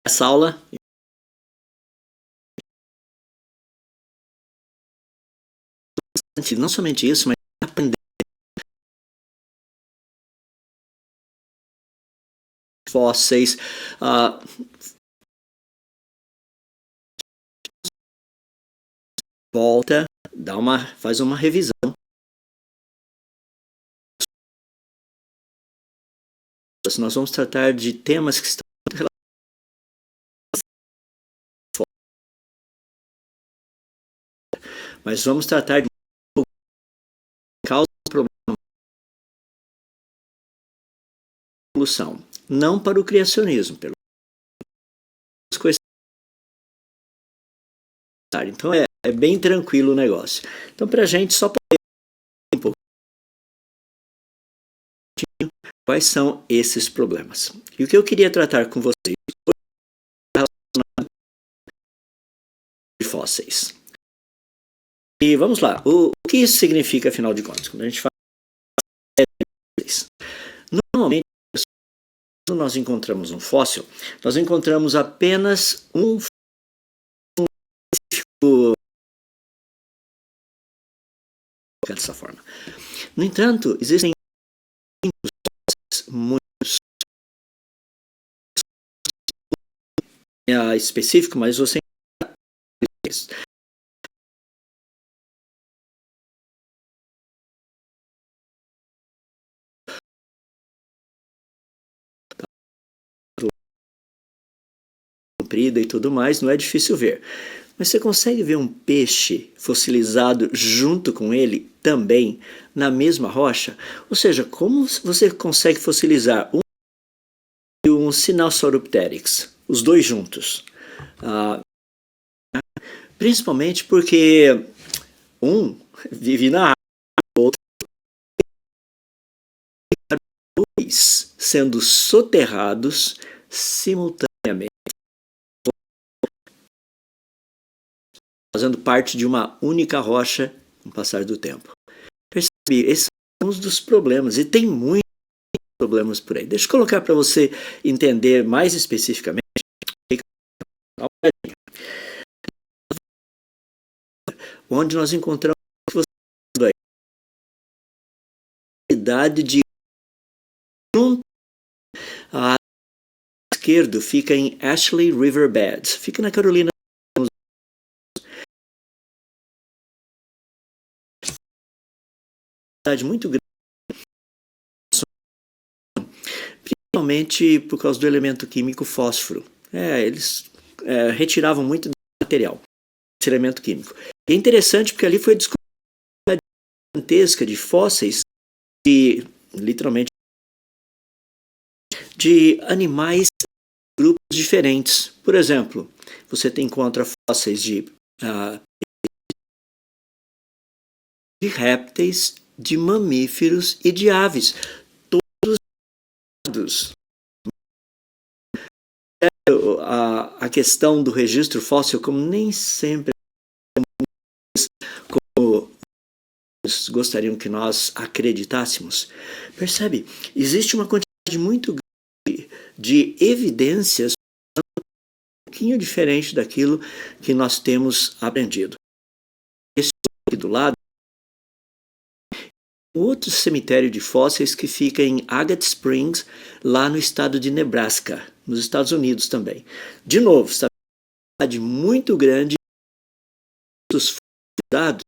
Essa aula não somente isso, mas aprender fósseis, volta, faz uma revisão. Nós vamos tratar de temas que estão mas vamos tratar de causa do problema, solução, não para o criacionismo, pelo então é bem tranquilo o negócio. Então, para a gente só poder um pouquinho quais são esses problemas. E o que eu queria tratar com vocês relacionado de fósseis. E vamos lá, o que isso significa, afinal de contas? Quando a gente fala normalmente, quando nós encontramos um fóssil, nós encontramos apenas um dessa forma. No entanto, existem muitos específico, mas você comprida e tudo mais, não é difícil ver. Mas você consegue ver um peixe fossilizado junto com ele também na mesma rocha? Ou seja, como você consegue fossilizar um Sinosauropteryx, os dois juntos? Principalmente porque um vive na água, o outro dois sendo soterrados simultaneamente, fazendo parte de uma única rocha com o passar do tempo. Percebe? Esses são uns dos problemas, e tem muitos problemas por aí. Deixa eu colocar para você entender mais especificamente. Onde nós encontramos a idade de a esquerdo fica em Ashley River Beds, fica na Carolina. Muito grande, principalmente por causa do elemento químico fósforo. Eles retiravam muito material, esse elemento químico. E é interessante porque ali foi descoberta uma gigantesca de fósseis de, literalmente, de animais de grupos diferentes. Por exemplo, você encontra fósseis de répteis, de mamíferos e de aves, todos. A questão do registro fóssil, como nem sempre como gostariam que nós acreditássemos, percebe? Existe uma quantidade muito grande de evidências um pouquinho diferente daquilo que nós temos aprendido. Esse aqui do lado outro cemitério de fósseis que fica em Agate Springs, lá no estado de Nebraska, nos Estados Unidos também. De novo, está uma quantidade muito grande dos dados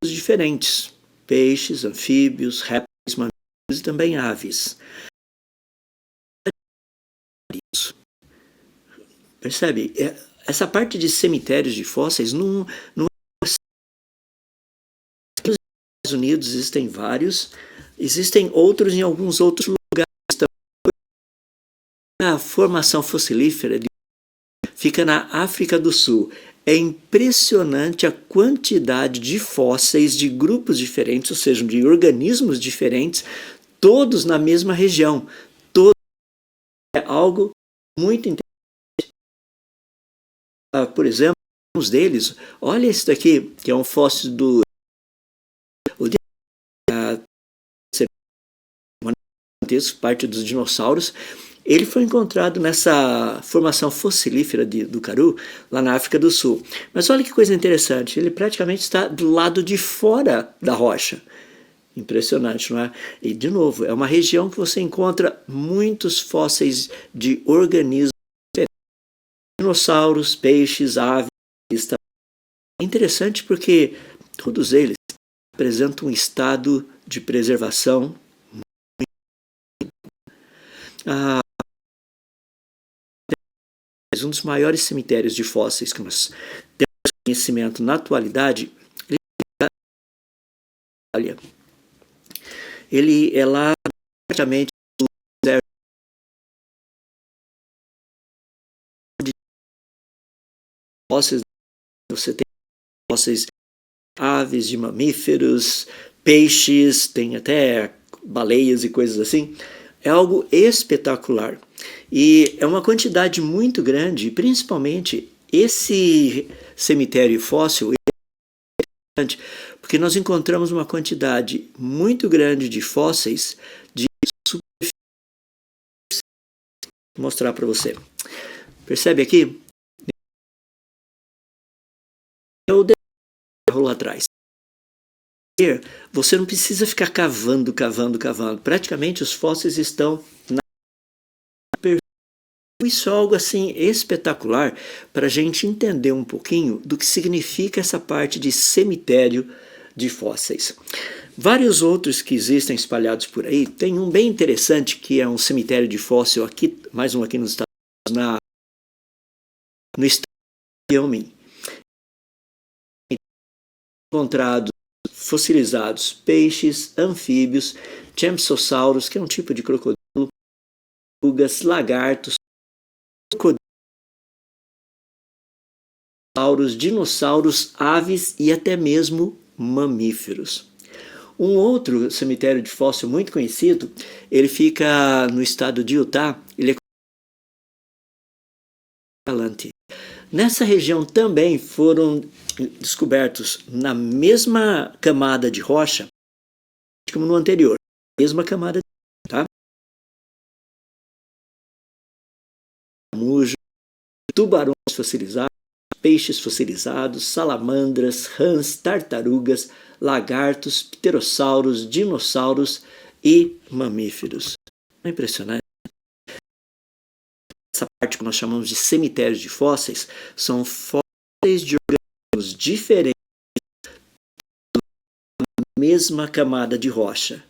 diferentes, peixes, anfíbios, répteis, mamíferos e também aves. Percebe? Essa parte de cemitérios de fósseis não nos Estados Unidos existem vários, existem outros em alguns outros lugares também. A formação fossilífera fica na África do Sul. É impressionante a quantidade de fósseis de grupos diferentes, ou seja, de organismos diferentes, todos na mesma região. Todos é algo muito interessante. Por exemplo, alguns deles, olha esse daqui, que é um fóssil do parte dos dinossauros, Ele foi encontrado nessa formação fossilífera do Karoo, lá na África do Sul. Mas olha que coisa interessante, ele praticamente está do lado de fora da rocha. Impressionante, não é? E, de novo, é uma região que você encontra muitos fósseis de organismos diferentes. Dinossauros, peixes, aves. É interessante porque todos eles apresentam um estado de preservação. Um dos maiores cemitérios de fósseis que nós temos conhecimento na atualidade, ele é lá praticamente no deserto de fósseis. Você tem fósseis de aves, de mamíferos, peixes, tem até baleias e coisas assim. É algo espetacular. E é uma quantidade muito grande, principalmente esse cemitério fóssil é interessante, porque nós encontramos uma quantidade muito grande de fósseis de superfície. Vou mostrar para você. Percebe aqui? É o desenho lá atrás. Você não precisa ficar cavando. Praticamente os fósseis estão na superfície. Isso é algo assim espetacular para a gente entender um pouquinho do que significa essa parte de cemitério de fósseis. Vários outros que existem espalhados por aí, tem um bem interessante que é um cemitério de fóssil aqui, mais um aqui nos Estados Unidos, no estado de Wyoming. Encontrados fossilizados peixes, anfíbios, champsossauros, que é um tipo de crocodilo, pulgas, lagartos, dinossauros, aves e até mesmo mamíferos. Um outro cemitério de fóssil muito conhecido, ele fica no estado de Utah, ele é Galante. Nessa região também foram descobertos na mesma camada de rocha como no anterior, mesma camada de rocha, tá? Mujo, tubarões fossilizados, peixes fossilizados, salamandras, rãs, tartarugas, lagartos, pterossauros, dinossauros e mamíferos. É impressionante. Essa parte que nós chamamos de cemitérios de fósseis são fósseis de organismos diferentes da mesma camada de rocha.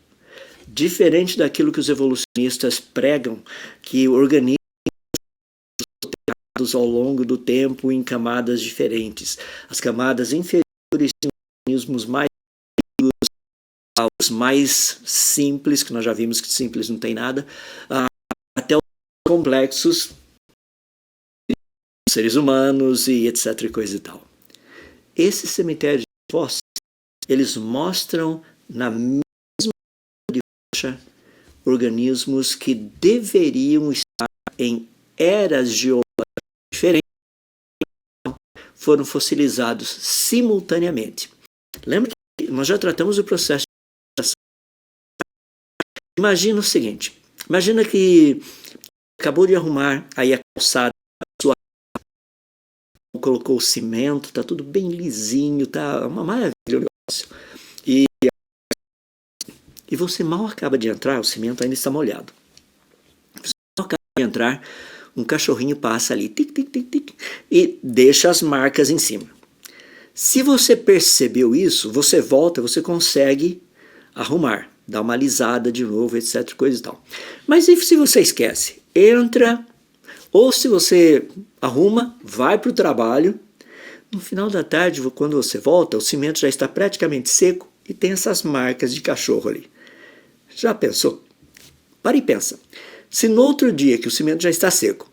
Diferente daquilo que os evolucionistas pregam, que organismos ao longo do tempo em camadas diferentes. As camadas inferiores são organismos mais os mais simples, que nós já vimos que simples não tem nada, até os complexos, seres humanos e etc. e coisa e tal. Esses cemitérios de fósseis, eles mostram na mesma de rocha organismos que deveriam estar em eras geológicas diferentes, foram fossilizados simultaneamente. Lembra que nós já tratamos do processo de fossilização. Imagina o seguinte, imagina que acabou de arrumar aí a calçada, colocou o cimento, está tudo bem lisinho, tá uma maravilha o negócio. E você mal acaba de entrar, o cimento ainda está molhado. Você mal acaba de entrar, um cachorrinho passa ali, tic, tic, tic, tic, e deixa as marcas em cima. Se você percebeu isso, você volta, você consegue arrumar, dar uma alisada de novo, etc, coisa e tal. Mas e se você esquece? Entra, ou se você arruma, vai para o trabalho, no final da tarde, quando você volta, o cimento já está praticamente seco e tem essas marcas de cachorro ali. Já pensou? Para e pensa. Se no outro dia que o cimento já está seco,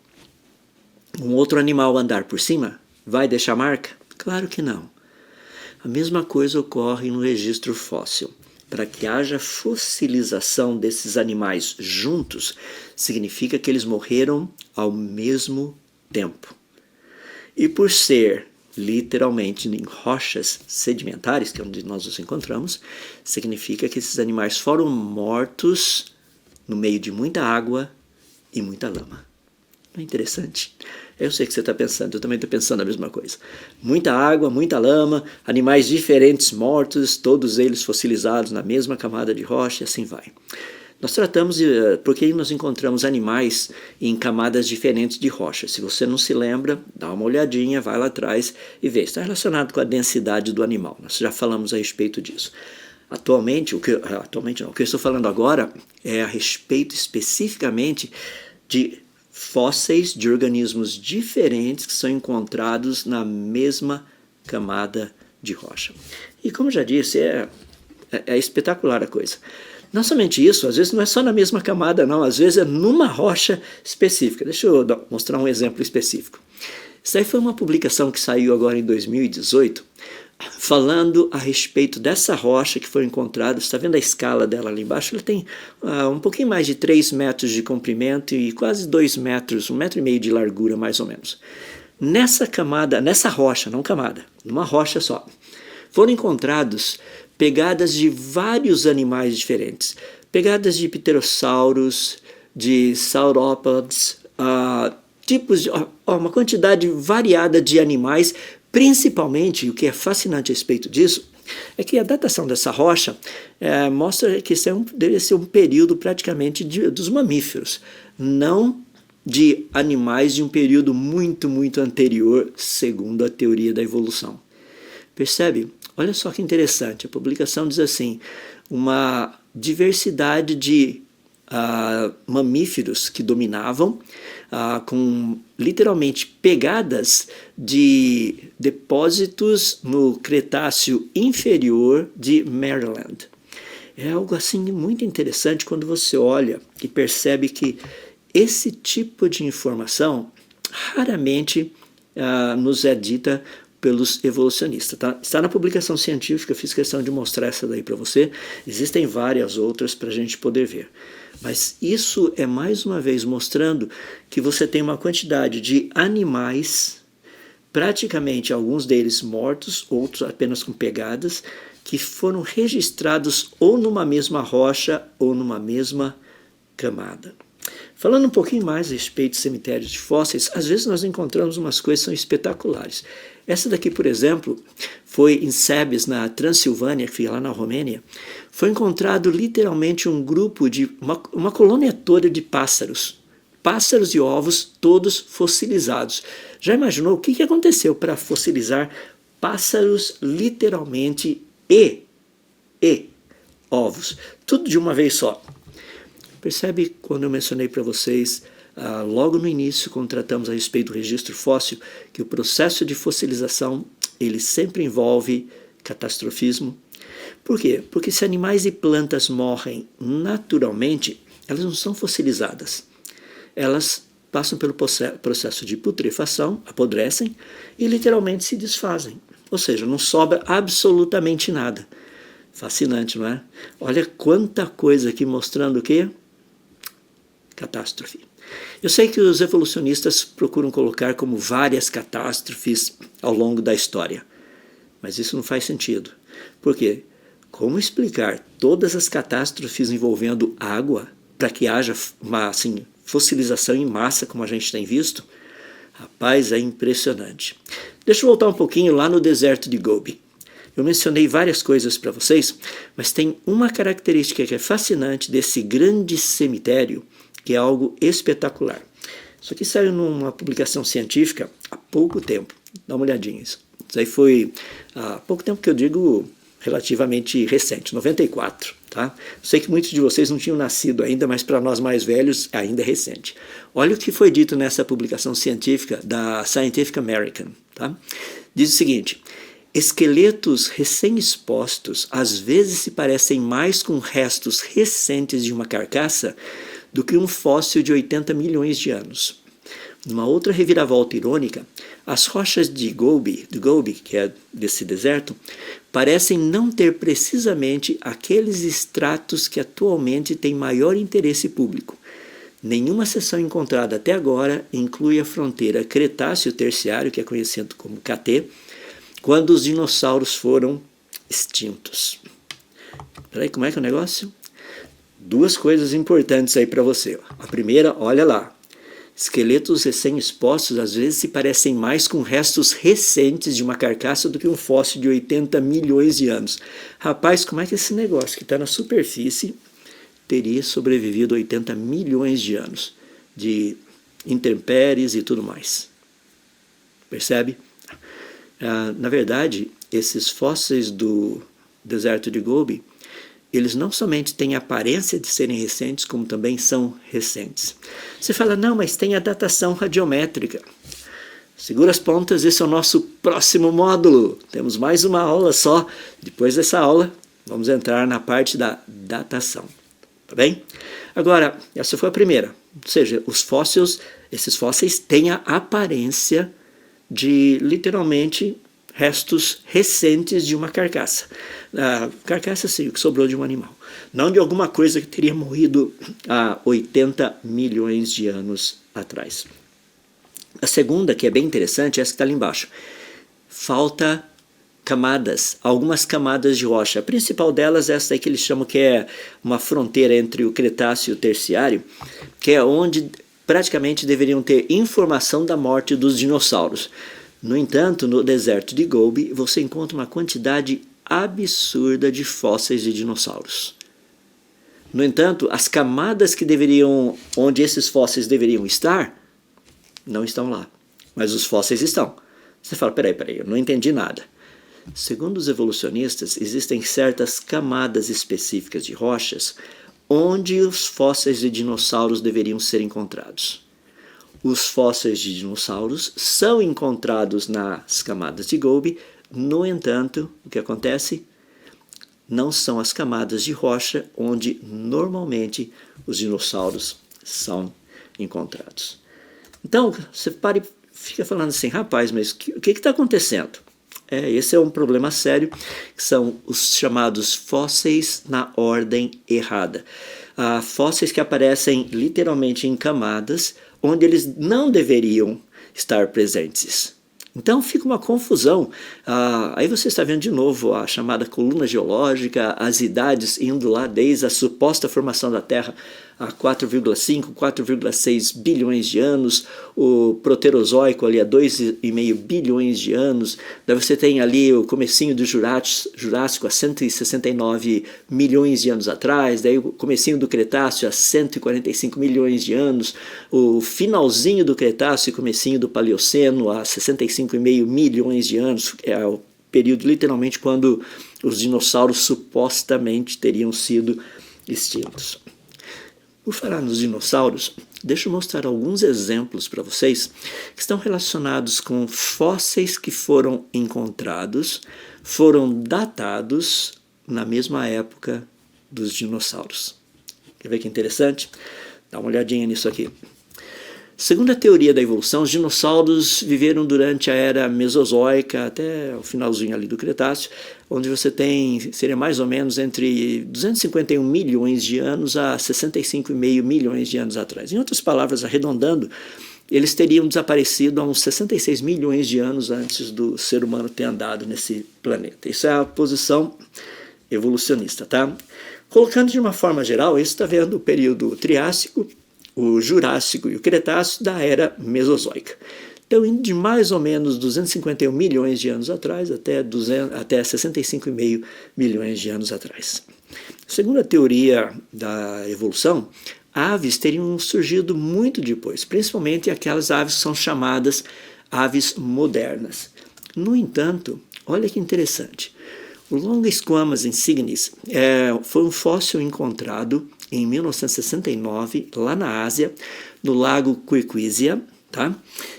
um outro animal andar por cima, vai deixar marca? Claro que não. A mesma coisa ocorre no registro fóssil. Para que haja fossilização desses animais juntos, significa que eles morreram ao mesmo tempo. E por ser literalmente em rochas sedimentares, que é onde nós nos encontramos, significa que esses animais foram mortos no meio de muita água e muita lama. Não é interessante? Eu sei que você está pensando, eu também estou pensando a mesma coisa. Muita água, muita lama, animais diferentes mortos, todos eles fossilizados na mesma camada de rocha e assim vai. Nós tratamos porque nós encontramos animais em camadas diferentes de rocha. Se você não se lembra, dá uma olhadinha, vai lá atrás e vê. Está relacionado com a densidade do animal. Nós já falamos a respeito disso. Atualmente, o que eu estou falando agora é a respeito especificamente de fósseis de organismos diferentes que são encontrados na mesma camada de rocha. E como já disse, é espetacular a coisa. Não somente isso, às vezes não é só na mesma camada, não, às vezes é numa rocha específica. Deixa eu mostrar um exemplo específico. Isso aí foi uma publicação que saiu agora em 2018, falando a respeito dessa rocha que foi encontrada. Você está vendo a escala dela ali embaixo? Ela tem um pouquinho mais de 3 metros de comprimento e quase 2 metros, 1,5 metro de largura, mais ou menos. Nessa camada, nessa rocha, não camada, numa rocha só, foram encontrados pegadas de vários animais diferentes. Pegadas de pterossauros, de saurópodes, tipos de uma quantidade variada de animais. Principalmente, o que é fascinante a respeito disso, é que a datação dessa rocha mostra que isso deve ser um período praticamente dos mamíferos, não de animais de um período muito, muito anterior, segundo a teoria da evolução. Percebe? Olha só que interessante, a publicação diz assim, uma diversidade de mamíferos que dominavam, com literalmente pegadas de depósitos no Cretáceo inferior de Maryland. É algo assim muito interessante quando você olha e percebe que esse tipo de informação raramente nos é dita pelos evolucionistas. Tá? Está na publicação científica, fiz questão de mostrar essa daí para você. Existem várias outras para a gente poder ver. Mas isso é mais uma vez mostrando que você tem uma quantidade de animais, praticamente alguns deles mortos, outros apenas com pegadas, que foram registrados ou numa mesma rocha ou numa mesma camada. Falando um pouquinho mais a respeito de cemitérios de fósseis, às vezes nós encontramos umas coisas que são espetaculares. Essa daqui, por exemplo, foi em Sebes, na Transilvânia, que fica lá na Romênia. Foi encontrado literalmente um grupo de uma colônia toda de pássaros. Pássaros e ovos, todos fossilizados. Já imaginou o que aconteceu para fossilizar pássaros literalmente e ovos? Tudo de uma vez só. Percebe quando eu mencionei para vocês, logo no início, quando tratamos a respeito do registro fóssil, que o processo de fossilização ele sempre envolve catastrofismo? Por quê? Porque se animais e plantas morrem naturalmente, elas não são fossilizadas. Elas passam pelo processo de putrefação, apodrecem e literalmente se desfazem. Ou seja, não sobra absolutamente nada. Fascinante, não é? Olha quanta coisa aqui mostrando o quê? Catástrofe. Eu sei que os evolucionistas procuram colocar como várias catástrofes ao longo da história, mas isso não faz sentido. Por quê? Como explicar todas as catástrofes envolvendo água para que haja uma fossilização em massa, como a gente tem visto? Rapaz, é impressionante. Deixa eu voltar um pouquinho lá no deserto de Gobi. Eu mencionei várias coisas para vocês, mas tem uma característica que é fascinante desse grande cemitério, que é algo espetacular. Isso aqui saiu numa publicação científica há pouco tempo. Dá uma olhadinha. Isso aí foi há pouco tempo, que eu digo relativamente recente, 94. Tá? Sei que muitos de vocês não tinham nascido ainda, mas para nós mais velhos ainda é recente. Olha o que foi dito nessa publicação científica da Scientific American. Tá? Diz o seguinte: esqueletos recém-expostos às vezes se parecem mais com restos recentes de uma carcaça do que um fóssil de 80 milhões de anos. Numa outra reviravolta irônica, as rochas de Gobi, que é desse deserto, parecem não ter precisamente aqueles estratos que atualmente têm maior interesse público. Nenhuma seção encontrada até agora inclui a fronteira Cretáceo-Terciário, que é conhecido como KT, quando os dinossauros foram extintos. Peraí, como é que é o negócio? duas coisas importantes aí para você. A primeira, olha lá. Esqueletos recém-expostos às vezes se parecem mais com restos recentes de uma carcaça do que um fóssil de 80 milhões de anos. Rapaz, como é que esse negócio que está na superfície teria sobrevivido 80 milhões de anos de intempéries e tudo mais? Percebe? Na verdade, esses fósseis do deserto de Gobi, eles não somente têm a aparência de serem recentes, como também são recentes. Você fala, não, mas tem a datação radiométrica. Segura as pontas, esse é o nosso próximo módulo. Temos mais uma aula só. Depois dessa aula, vamos entrar na parte da datação. Tá bem? Agora, essa foi a primeira. Ou seja, esses fósseis têm a aparência de, literalmente, restos recentes de uma carcaça. A carcaça, sim, o que sobrou de um animal. Não de alguma coisa que teria morrido há 80 milhões de anos atrás. A segunda, que é bem interessante, é essa que está ali embaixo. Falta camadas, algumas camadas de rocha. A principal delas é essa aí que eles chamam que é uma fronteira entre o Cretáceo e o Terciário, que é onde praticamente deveriam ter informação da morte dos dinossauros. No entanto, no deserto de Gobi, você encontra uma quantidade absurda de fósseis de dinossauros. No entanto, as camadas onde esses fósseis deveriam estar, não estão lá. Mas os fósseis estão. Você fala, peraí, eu não entendi nada. Segundo os evolucionistas, existem certas camadas específicas de rochas onde os fósseis de dinossauros deveriam ser encontrados. Os fósseis de dinossauros são encontrados nas camadas de Gobi, no entanto, o que acontece? Não são as camadas de rocha onde normalmente os dinossauros são encontrados. Então, você para e fica falando assim, rapaz, mas o que está acontecendo? Esse é um problema sério, que são os chamados fósseis na ordem errada. Fósseis que aparecem literalmente em camadas onde eles não deveriam estar presentes. Então fica uma confusão. Aí você está vendo de novo a chamada coluna geológica, as idades indo lá desde a suposta formação da Terra há 4,5, 4,6 bilhões de anos, o Proterozoico ali há 2,5 bilhões de anos, daí você tem ali o comecinho do Jurássico há 169 milhões de anos atrás, daí o comecinho do Cretáceo há 145 milhões de anos, o finalzinho do Cretáceo e comecinho do Paleoceno há 65,5 milhões de anos, é o período literalmente quando os dinossauros supostamente teriam sido extintos. Por falar nos dinossauros, deixa eu mostrar alguns exemplos para vocês que estão relacionados com fósseis que foram encontrados, foram datados na mesma época dos dinossauros. Quer ver que interessante? Dá uma olhadinha nisso aqui. Segundo a teoria da evolução, os dinossauros viveram durante a era Mesozoica até o finalzinho ali do Cretáceo, onde você seria mais ou menos entre 251 milhões de anos a 65,5 milhões de anos atrás. Em outras palavras, arredondando, eles teriam desaparecido há uns 66 milhões de anos antes do ser humano ter andado nesse planeta. Isso é a posição evolucionista, tá? Colocando de uma forma geral, isso está vendo o período Triássico, o Jurássico e o Cretáceo da era Mesozoica. Então, indo de mais ou menos 251 milhões de anos atrás até 65,5 milhões de anos atrás. Segundo a teoria da evolução, aves teriam surgido muito depois, principalmente aquelas aves que são chamadas aves modernas. No entanto, olha que interessante, o Longa Squamous insignis foi um fóssil encontrado em 1969, lá na Ásia, no lago Quirquizia, tá?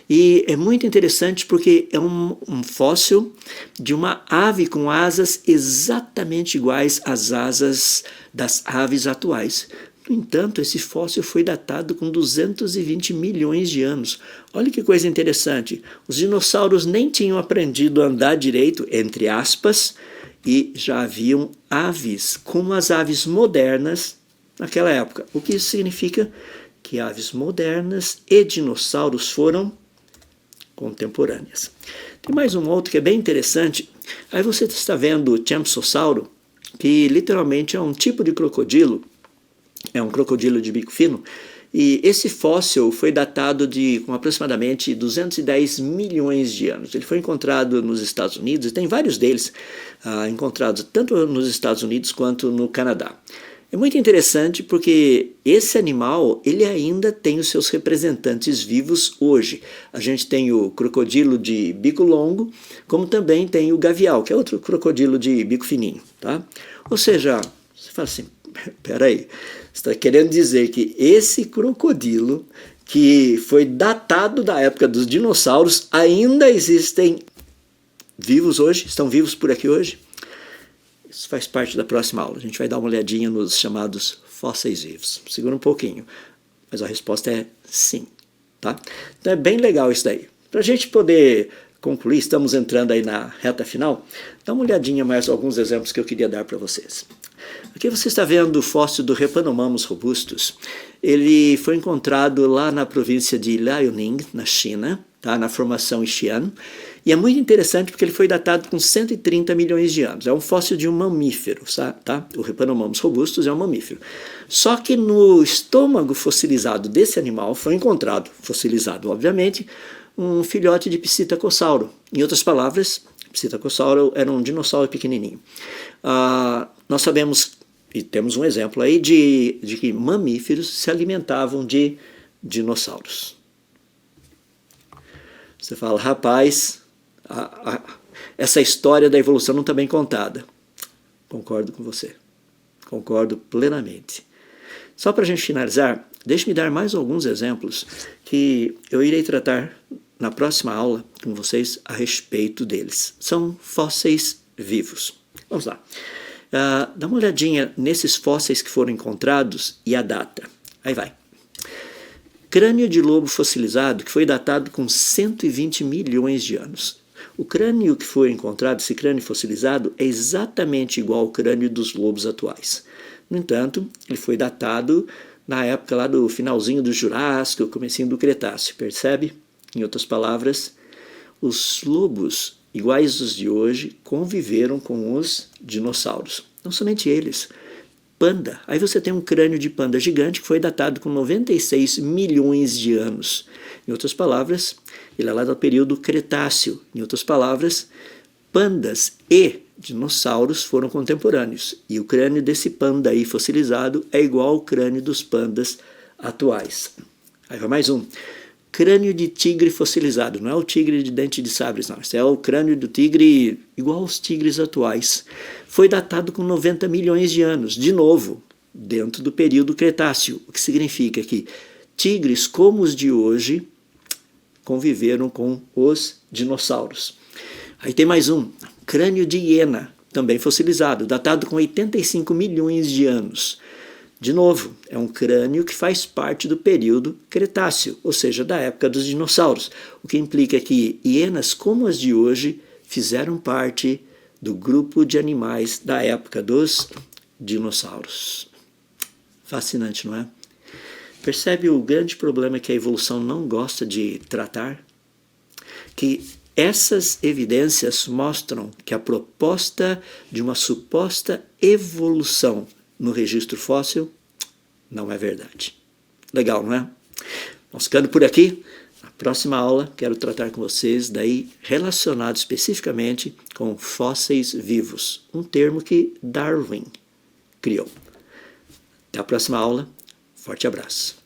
E é muito interessante porque é um fóssil de uma ave com asas exatamente iguais às asas das aves atuais. No entanto, esse fóssil foi datado com 220 milhões de anos. Olha que coisa interessante. Os dinossauros nem tinham aprendido a andar direito, entre aspas, e já haviam aves, como as aves modernas, naquela época. O que isso significa? Que aves modernas e dinossauros foram contemporâneas. Tem mais um outro que é bem interessante. Aí você está vendo o Champsossauro, que literalmente é um tipo de crocodilo é um crocodilo de bico fino, e esse fóssil foi datado com aproximadamente 210 milhões de anos. Ele foi encontrado nos Estados Unidos, e tem vários deles encontrados tanto nos Estados Unidos quanto no Canadá. É muito interessante porque esse animal ele ainda tem os seus representantes vivos hoje. A gente tem o crocodilo de bico longo, como também tem o gavial, que é outro crocodilo de bico fininho. Tá? Ou seja, você fala assim, peraí, você está querendo dizer que esse crocodilo, que foi datado da época dos dinossauros, ainda existem vivos hoje? Estão vivos por aqui hoje? Isso faz parte da próxima aula. A gente vai dar uma olhadinha nos chamados fósseis vivos. Segura um pouquinho, mas a resposta é sim. Tá? Então é bem legal isso daí. Para a gente poder concluir, estamos entrando aí na reta final, dá uma olhadinha mais alguns exemplos que eu queria dar para vocês. Aqui você está vendo o fóssil do Repanomamus robustus. Ele foi encontrado lá na província de Liaoning, na China, tá? Na formação Xi'an. E é muito interessante porque ele foi datado com 130 milhões de anos. É um fóssil de um mamífero, tá? O Repanomamus robustus é um mamífero. Só que no estômago fossilizado desse animal foi encontrado, fossilizado obviamente, um filhote de Psittacossauro. Em outras palavras, Psittacossauro era um dinossauro pequenininho. Nós sabemos, e temos um exemplo aí, de que mamíferos se alimentavam de dinossauros. Você fala, rapaz, essa história da evolução não está bem contada. Concordo com você. Concordo plenamente. Só para a gente finalizar, deixe-me dar mais alguns exemplos que eu irei tratar na próxima aula com vocês a respeito deles. São fósseis vivos. Vamos lá. Dá uma olhadinha nesses fósseis que foram encontrados e a data. Aí vai. Crânio de lobo fossilizado que foi datado com 120 milhões de anos. O crânio que foi encontrado, esse crânio fossilizado, é exatamente igual ao crânio dos lobos atuais. No entanto, ele foi datado na época lá do finalzinho do Jurássico, comecinho do Cretáceo, percebe? Em outras palavras, os lobos, iguais aos de hoje, conviveram com os dinossauros. Não somente eles. Panda. Aí você tem um crânio de panda gigante que foi datado com 96 milhões de anos. Em outras palavras, ele é lá do período Cretáceo. Em outras palavras, pandas e dinossauros foram contemporâneos. E o crânio desse panda aí fossilizado é igual ao crânio dos pandas atuais. Aí vai mais um. Crânio de tigre fossilizado. Não é o tigre de dente de sabre, não. Esse é o crânio do tigre igual aos tigres atuais. Foi datado com 90 milhões de anos. De novo, dentro do período Cretáceo. O que significa que tigres como os de hoje conviveram com os dinossauros. Aí tem mais um. Crânio de hiena, também fossilizado, datado com 85 milhões de anos. De novo, é um crânio que faz parte do período Cretáceo, ou seja, da época dos dinossauros, o que implica que hienas como as de hoje fizeram parte do grupo de animais da época dos dinossauros. Fascinante, não é? Percebe o grande problema que a evolução não gosta de tratar? Que essas evidências mostram que a proposta de uma suposta evolução no registro fóssil não é verdade. Legal, não é? Vamos ficando por aqui. Na próxima aula quero tratar com vocês daí relacionado especificamente com fósseis vivos, um termo que Darwin criou. Até a próxima aula. Forte abraço.